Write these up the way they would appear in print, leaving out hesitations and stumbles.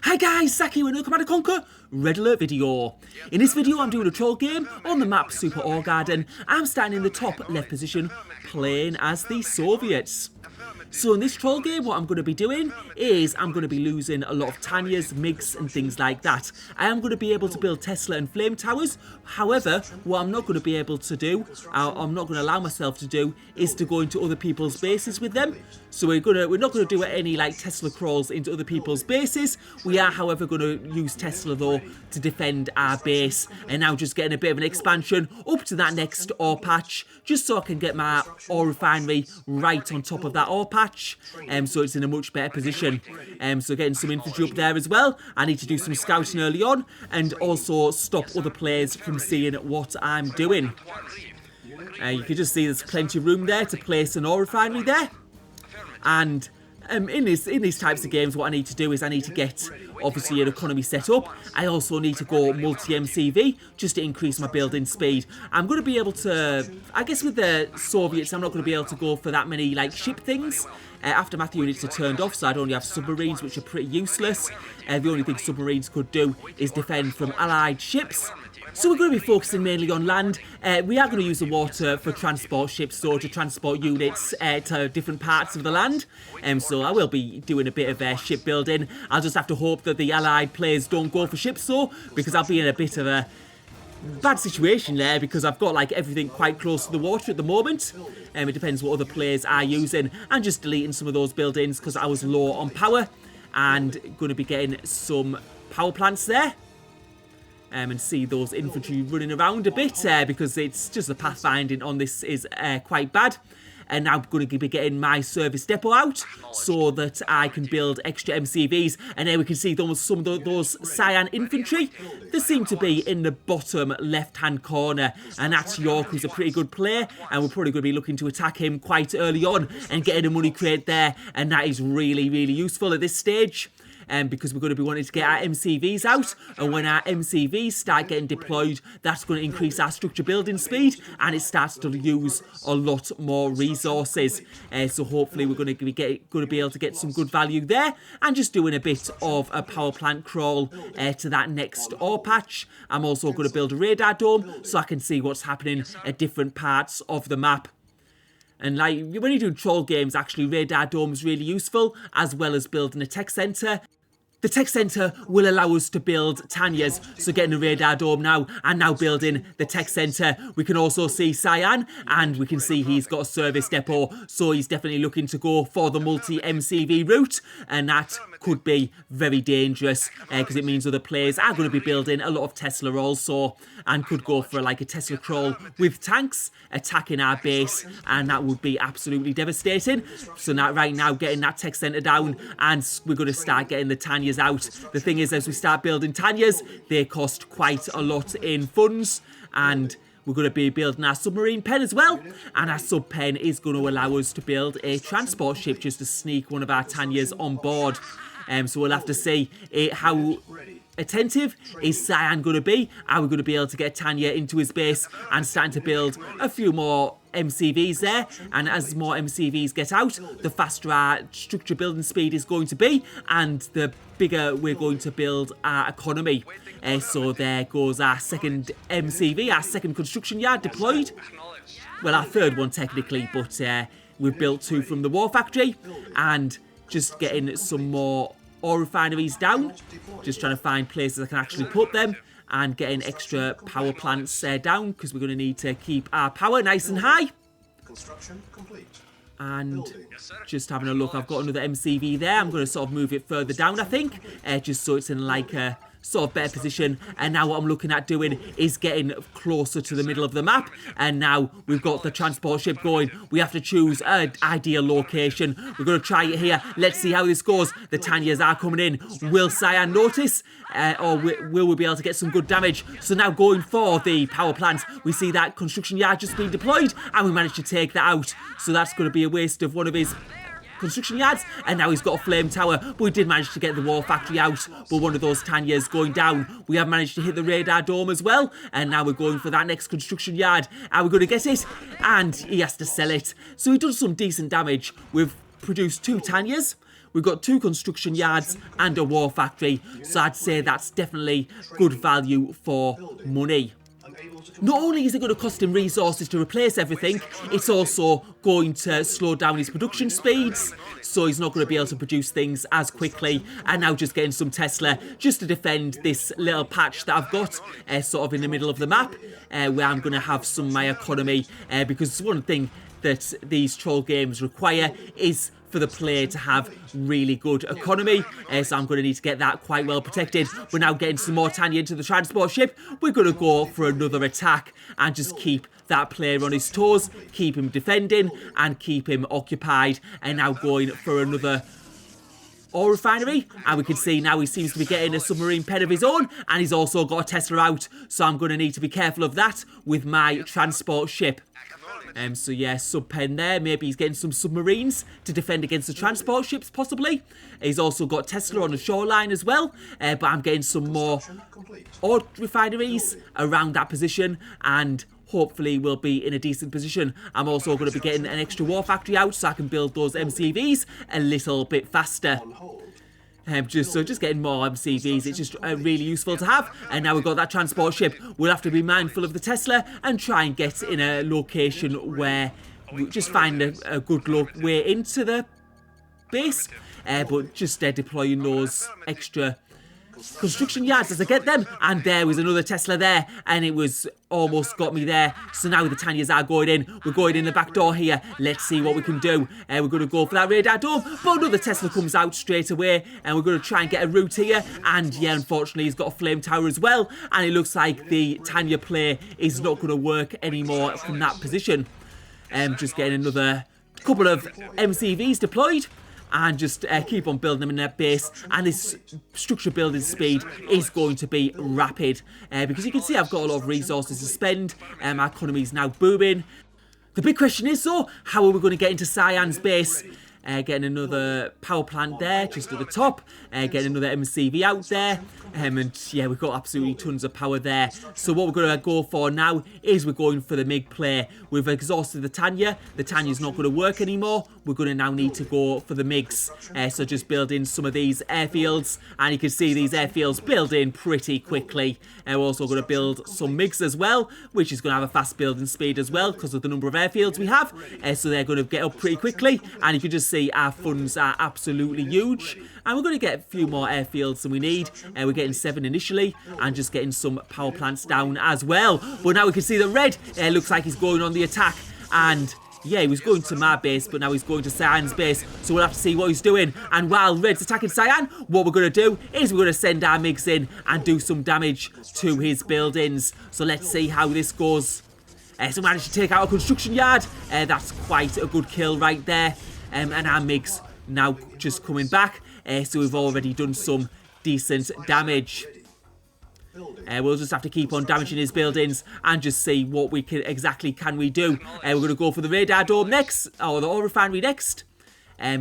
Hi guys, Saki with another Command & Conquer Red Alert video. In this video I'm doing a troll game on the map Super Ore Garden. I'm standing in the top left position playing as the Soviets. So in this troll game what I'm going to be doing is I'm going to be losing a lot of Tanyas, Migs and things like that. I am going to be able to build Tesla and flame towers. However, what I'm not going to be able to do, I'm not going to allow myself to do, is to go into other people's bases with them. So we're not going to do any like Tesla crawls into other people's bases. We are however going to use Tesla though to defend our base, and now just getting a bit of an expansion up to that next ore patch, just so I can get my ore refinery right on top of that ore patch, so it's in a much better position. So getting some infantry up there as well. I need to do some scouting early on and also stop other players from seeing what I'm doing. You can just see there's plenty of room there to place an ore refinery there. And in these types of games, what I need to do is I need to get, obviously, an economy set up. I also need to go multi-MCV just to increase my building speed. I'm going to be able to, I guess with the Soviets, I'm not going to be able to go for that many, like, ship things. Aftermath units are turned off, so I'd only have submarines, which are pretty useless. The only thing submarines could do is defend from allied ships. So we're going to be focusing mainly on land. We are going to use the water for transport ships, so to transport units to different parts of the land. So I will be doing a bit of shipbuilding. I'll just have to hope that the allied players don't go for ships though, because I'll be in a bit of a bad situation there, because I've got like everything quite close to the water at the moment. It depends what other players are using. I'm just deleting some of those buildings because I was low on power, and going to be getting some power plants there. And see those infantry running around a bit because it's just the pathfinding on this is quite bad. And now I'm going to be getting my service depot out so that I can build extra MCVs. And there we can see some of those Cyan infantry. They seem to be in the bottom left-hand corner. And that's York, who's a pretty good player. And we're probably going to be looking to attack him quite early on and getting a money crate there. And that is really, really useful at this stage. Because we're going to be wanting to get our MCVs out, and when our MCVs start getting deployed, that's going to increase our structure building speed, and it starts to use a lot more resources. So hopefully we're going to be able to get some good value there, and just doing a bit of a power plant crawl to that next ore patch. I'm also going to build a radar dome so I can see what's happening at different parts of the map. And like when you do troll games, actually radar dome is really useful, as well as building a tech center. The tech center will allow us to build Tanya's, so getting a radar dome now, and now building the tech center. We can also see Cyan, and we can see he's got a service depot, so he's definitely looking to go for the multi-MCV route, and that could be very dangerous, because it means other players are going to be building a lot of Tesla also, and could go for like a Tesla crawl with tanks attacking our base, and that would be absolutely devastating. So now, right now, getting that tech center down, and we're going to start getting the Tanyas out. The thing is, as we start building Tanyas, they cost quite a lot in funds, and we're going to be building our submarine pen as well, and our sub pen is going to allow us to build a transport ship just to sneak one of our Tanyas on board. So we'll have to see how attentive is Cyan going to be. Are we going to be able to get Tanya into his base and starting to build a few more MCVs there? And as more MCVs get out, the faster our structure building speed is going to be, and the bigger we're going to build our economy. So there goes our second MCV, our second construction yard deployed. Well, our third one technically, but we've built two from the war factory, and just getting some more ore refineries down, just trying to find places I can actually put them, and getting extra power plants down, because we're going to need to keep our power nice and high. Construction complete. And just having a look, I've got another MCV there. I'm going to sort of move it further down, I think, just so it's in like a sort of better position. And now what I'm looking at doing is getting closer to the middle of the map, and now we've got the transport ship going. We have to choose an ideal location. We're going to try it here. Let's see how this goes. The Tanyas are coming in. Will Cyan notice, or will we be able to get some good damage? So now going for the power plant, we see that construction yard just being deployed, and we managed to take that out. So that's going to be a waste of one of his construction yards, and now he's got a flame tower, but we did manage to get the war factory out, but one of those Tanyas going down. We have managed to hit the radar dome as well, and now we're going for that next construction yard. Are we going to get it? And he has to sell it. So he does some decent damage. We've produced two Tanyas. We've got 2 construction yards and a war factory, so I'd say that's definitely good value for money. Not only is it going to cost him resources to replace everything, it's also going to slow down his production speeds, so he's not going to be able to produce things as quickly. And now just getting some Tesla just to defend this little patch that I've got sort of in the middle of the map, where I'm going to have some of my economy, because one thing that these troll games require is for the player to have really good economy, so I'm going to need to get that quite well protected. We're now getting some more Tanya into the transport ship. We're going to go for another attack and just keep that player on his toes, keep him defending and keep him occupied, and now going for another oil refinery. And we can see now he seems to be getting a submarine pen of his own, and he's also got a Tesla out, so I'm going to need to be careful of that with my transport ship. So yeah, sub pen there. Maybe he's getting some submarines to defend against the transport ships, possibly. He's also got Tesla on the shoreline as well. But I'm getting some more oil refineries around that position, and hopefully we'll be in a decent position. I'm also going to be getting an extra war factory out so I can build those MCVs a little bit faster. Just getting more MCVs, it's just really useful to have. And now we've got that transport ship. We'll have to be mindful of the Tesla and try and get in a location where we just find a good way into the base. But just deploying those extra construction yards as I get them. And there was another Tesla there, and it was almost got me there. So now the Tanyas are going in. We're going in the back door here. Let's see what we can do. We're going to go for that radar dome, but another Tesla comes out straight away, and we're going to try and get a route here. And yeah, unfortunately he's got a flame tower as well, and it looks like the Tanya play is not going to work anymore from that position. Just getting another couple of MCVs deployed, and just keep on building them in their base. And this structure building speed is going to be rapid, because you can see I've got a lot of resources to spend. My economy is now booming. The big question is though, how are we going to get into Cyan's base? Getting another power plant there, just at the top. Getting another MCV out there. And yeah, we've got absolutely tons of power there. So what we're going to go for now is we're going for the MiG play. We've exhausted the Tanya. The Tanya's not going to work anymore. We're going to now need to go for the Migs. So just building some of these airfields. And you can see these airfields building pretty quickly. We're also going to build some Migs as well, which is going to have a fast building speed as well because of the number of airfields we have. So they're going to get up pretty quickly. And you can just see our funds are absolutely huge, and we're going to get a few more airfields than we need. We're getting 7 initially, and just getting some power plants down as well. But now we can see that Red looks like he's going on the attack, and yeah, he was going to my base, but now he's going to Cyan's base, so we'll have to see what he's doing. And while Red's attacking Cyan, what we're going to do is we're going to send our Migs in and do some damage to his buildings. So let's see how this goes. So we managed to take out a construction yard. That's quite a good kill right there. And our Migs now just coming back, so we've already done some decent damage. We'll just have to keep on damaging his buildings and just see what we can do. We're going to go for the radar dome next, or the oil refinery next.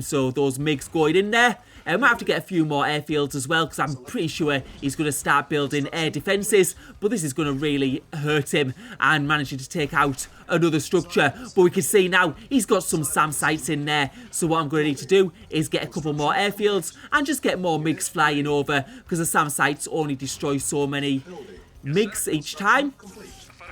So those Migs going in there. We might have to get a few more airfields as well, because I'm pretty sure he's going to start building air defences. But this is going to really hurt him, and managing to take out another structure. But we can see now he's got some SAM sites in there. So what I'm going to need to do is get a couple more airfields and just get more Migs flying over, because the SAM sites only destroy so many Migs each time.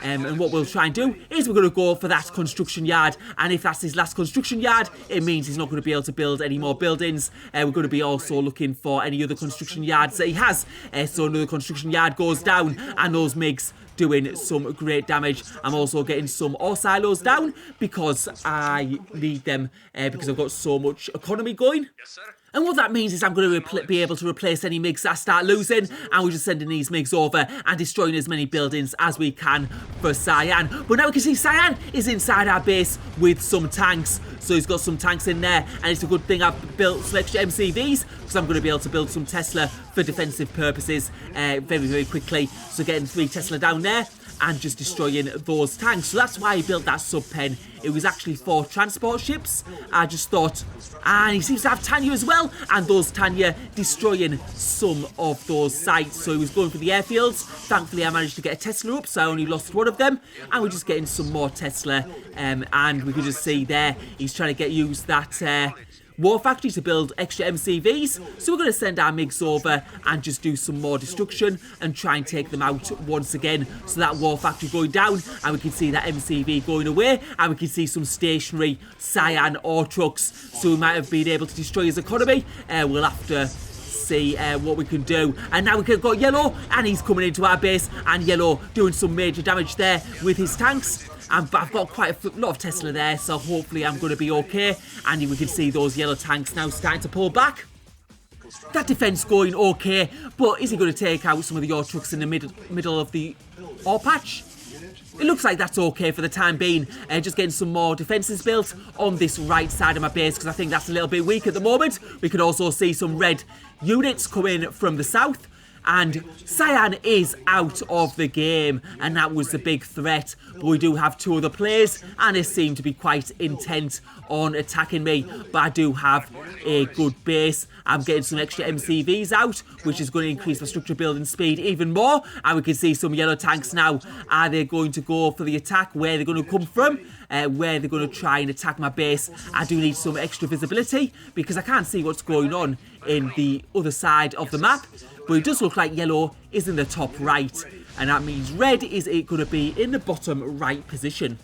And what we'll try and do is we're going to go for that construction yard. And if that's his last construction yard, it means he's not going to be able to build any more buildings. We're going to be also looking for any other construction yards that he has. So another construction yard goes down, and those Migs doing some great damage. I'm also getting some ore silos down because I need them, because I've got so much economy going. Yes, sir. And what that means is I'm going to be able to replace any Migs that I start losing, and we're just sending these Migs over and destroying as many buildings as we can for Cyan. But now we can see Cyan is inside our base with some tanks. So he's got some tanks in there, and it's a good thing I've built some extra MCVs, because I'm going to be able to build some Tesla for defensive purposes very, very quickly. So getting 3 Tesla down there and just destroying those tanks. So that's why I built that sub pen. It was actually for transport ships. I just thought, and he seems to have Tanya as well, and those Tanya destroying some of those sites. So he was going for the airfields. Thankfully I managed to get a Tesla up, so I only lost one of them, and we're just getting some more Tesla. And we can just see there he's trying to use that war factory to build extra MCVs, so we're going to send our Migs over and just do some more destruction and try and take them out once again. So that war factory going down, and we can see that MCV going away, and we can see some stationary cyan ore trucks, so we might have been able to destroy his economy. We'll have to see what we can do. And now we've got Yellow, and he's coming into our base, and Yellow doing some major damage there with his tanks. But I've got quite a lot of Tesla there, so hopefully I'm going to be okay. And we can see those yellow tanks now starting to pull back. That defense going okay, but is he going to take out some of the ore trucks in the middle of the ore patch? It looks like that's okay for the time being. Just getting some more defences built on this right side of my base, because I think that's a little bit weak at the moment. We can also see some red units coming from the south. And Cyan is out of the game, and that was the big threat. But we do have two other players, and they seem to be quite intent on attacking me. But I do have a good base. I'm getting some extra MCVs out, which is going to increase my structure building speed even more. And we can see some yellow tanks now. Are they going to go for the attack? Where they're going to come from? Where they're going to try and attack my base? I do need some extra visibility, because I can't see what's going on in the other side of the map. But it does look like yellow is in the top right, and that means red is going to be in the bottom right position.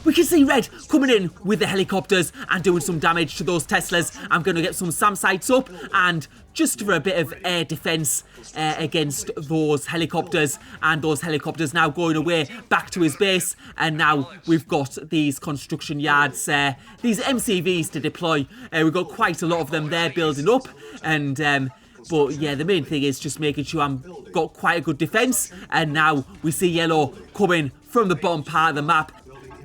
We can see red coming in with the helicopters and doing some damage to those Teslas. I'm going to get some SAM sites up, and just for a bit of air defense against those helicopters, and those helicopters now going away back to his base. And now we've got these construction yards, these MCVs to deploy. We've got quite a lot of them there building up, and but yeah, the main thing is just making sure I've got quite a good defence. And now we see yellow coming from the bottom part of the map.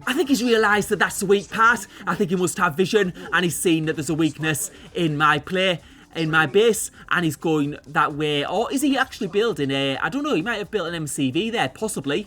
I think he's realised that that's the weak part. I think he must have vision, and he's seen that there's a weakness in my play, in my base, and he's going that way. Or is he actually building a... I don't know, he might have built an MCV there, possibly.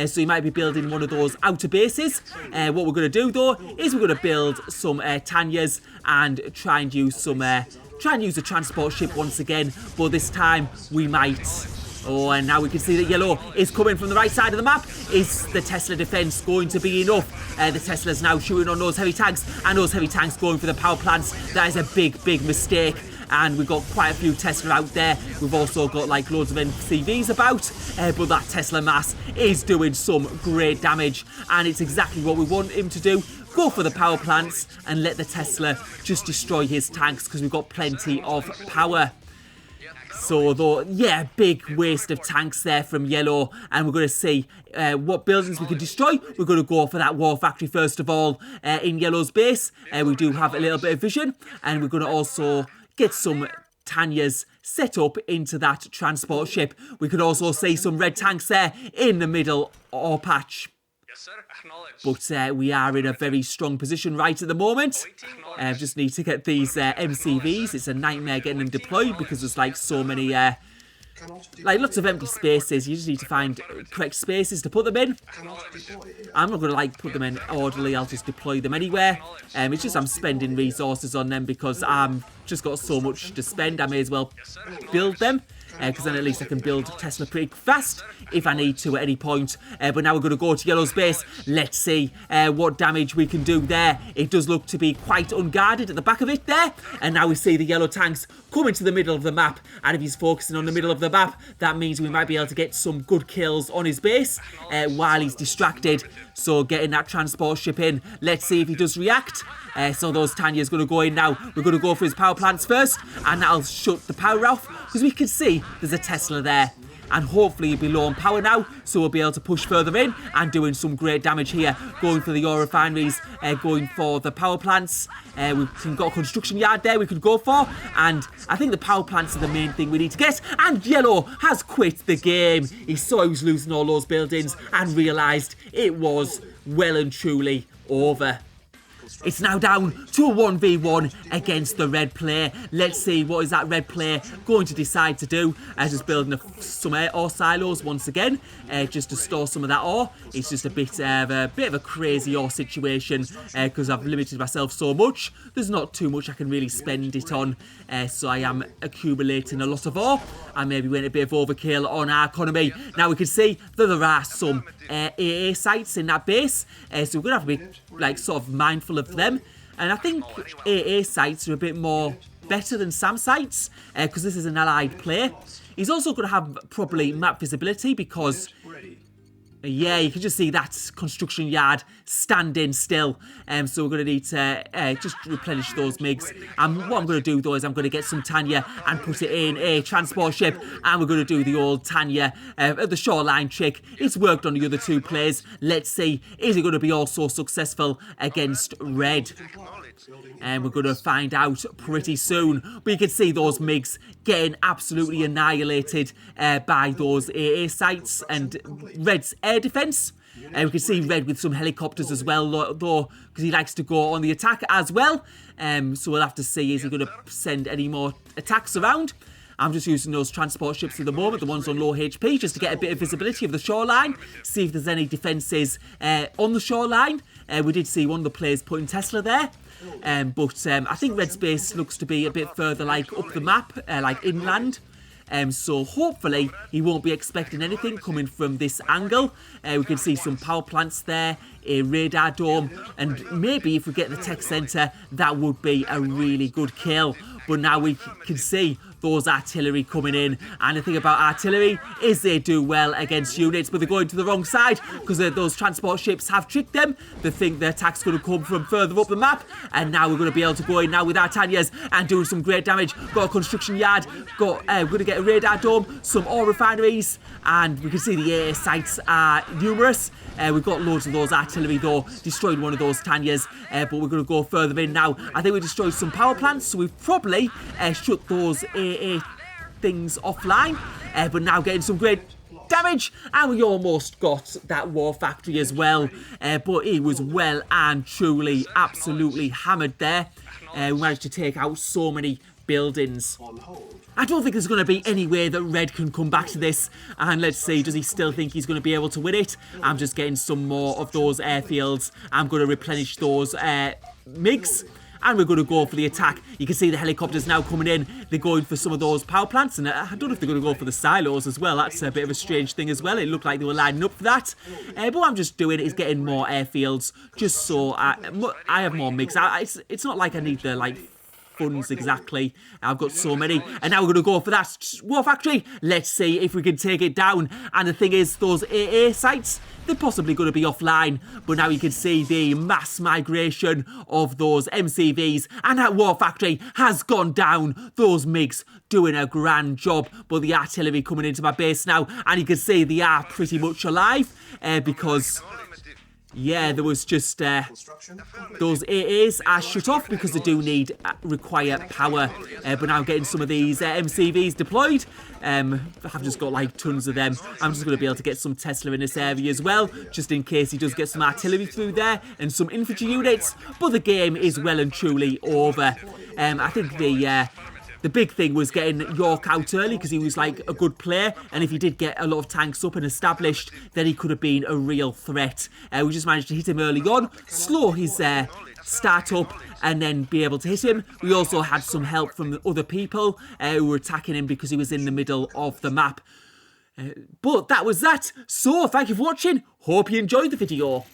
So he might be building one of those outer bases. What we're going to do, though, is we're going to build some Tanyas and try and use some... try and use a transport ship once again, but this time we might. Oh, and now we can see that yellow is coming from the right side of the map. Is the Tesla defense going to be enough? The Tesla's now shooting on those heavy tanks, and those heavy tanks going for the power plants. That is a big, big mistake. And we've got quite a few Tesla out there. We've also got like loads of MCVs about, but that Tesla mass is doing some great damage, and it's exactly what we want him to do. Go for the power plants and let the Tesla just destroy his tanks, because we've got plenty of power. So, though, yeah, big waste of tanks there from yellow, and we're going to see what buildings we can destroy. We're going to go for that war factory first of all in yellow's base. We do have a little bit of vision, and we're going to also get some Tanyas set up into that transport ship. We could also see some red tanks there in the middle ore patch. But we are in a very strong position right at the moment. Just need to get these MCVs. It's a nightmare getting them deployed, because there's like so many, like lots of empty spaces. You just need to find correct spaces to put them in. I'm not going to like put them in orderly. I'll just deploy them anywhere. It's just I'm spending resources on them because I'm just got so much to spend. I may as well build them. Because then at least I can build Tesla pretty fast if I need to at any point. But now we're going to go to yellow's base. Let's see what damage we can do there. It does look to be quite unguarded at the back of it there. And now we see the yellow tanks come into the middle of the map. And if he's focusing on the middle of the map, that means we might be able to get some good kills on his base while he's distracted. So getting that transport ship in. Let's see if he does react. So those Tanya's going to go in now. We're going to go for his power plants first, and that'll shut the power off, because we can see there's a Tesla there. And hopefully he'll be low on power now, so we'll be able to push further in and doing some great damage here. Going for the ore refineries, going for the power plants. We've got a construction yard there we could go for. And I think the power plants are the main thing we need to get. And yellow has quit the game. He saw he was losing all those buildings and realised it was well and truly over. It's now down to a 1v1 against the red player. Let's see what is that red player going to decide to do. Just building some ore silos once again, just to store some of that ore. It's just a bit of a crazy ore situation because I've limited myself so much. There's not too much I can really spend it on, so I am accumulating a lot of ore. I maybe went a bit of overkill on our economy. Now we can see that there are some AA sites in that base, so we're going to have to be like sort of mindful of them. And I think AA sites are a bit more better than SAM sites, because this is an allied player. He's also going to have probably map visibility because, yeah, you can just see that construction yard standing still. So we're going to need to just replenish those MiGs. And what I'm going to do, though, is I'm going to get some Tanya and put it in a transport ship. And we're going to do the old Tanya, the shoreline trick. It's worked on the other two players. Let's see, is it going to be also successful against Red? And we're going to find out pretty soon. But you can see those MiGs getting absolutely annihilated by those AA sites and Red's air defense. We can see Red with some helicopters as well, though, because he likes to go on the attack as well. So we'll have to see, is he going to send any more attacks around? I'm just using those transport ships at the moment, the ones on low HP, just to get a bit of visibility of the shoreline, see if there's any defences on the shoreline. We did see one of the players putting Tesla there. But I think Red's base looks to be a bit further like up the map, like inland. So hopefully he won't be expecting anything coming from this angle. We can see some power plants there, a radar dome, and maybe if we get the tech centre, that would be a really good kill. But now we can see those artillery coming in, and the thing about artillery is they do well against units, but they're going to the wrong side because those transport ships have tricked them. They think the attack's going to come from further up the map, and now we're going to be able to go in now with our Tanyas and do some great damage. Got a construction yard, we're going to get a radar dome, some ore refineries, and we can see the AA sites are numerous. We've got loads of those artillery though, destroyed one of those Tanyas, but we're going to go further in now. I think we destroyed some power plants, so we've probably shut those AA things offline, but now getting some great damage, and we almost got that war factory as well, but he was well and truly absolutely hammered there. We managed to take out so many buildings. I don't think there's going to be any way that Red can come back to this, and let's see, does he still think he's going to be able to win it? I'm just getting some more of those airfields. I'm going to replenish those MiGs, and we're going to go for the attack. You can see the helicopters now coming in. They're going for some of those power plants, and I don't know if they're going to go for the silos as well. That's a bit of a strange thing as well. It looked like they were lining up for that. But what I'm just doing is getting more airfields, just so I have more MiGs. It's not like I need the, funds exactly. I've got so many, and now we're going to go for that war factory. Let's see if we can take it down. And the thing is, those AA sites, they're possibly going to be offline, but now you can see the mass migration of those MCVs, and that war factory has gone down. Those MiGs doing a grand job, but the artillery coming into my base now, and you can see they are pretty much alive, because yeah, there was just those AAs are shut off because they do require power. But now getting some of these MCVs deployed. I've just got tons of them. I'm just going to be able to get some Tesla in this area as well, just in case he does get some artillery through there and some infantry units. But the game is well and truly over. I think the big thing was getting York out early because he was a good player, and if he did get a lot of tanks up and established, then he could have been a real threat. We just managed to hit him early on, slow his start up, and then be able to hit him. We also had some help from other people who were attacking him because he was in the middle of the map. But that was that. So thank you for watching. Hope you enjoyed the video.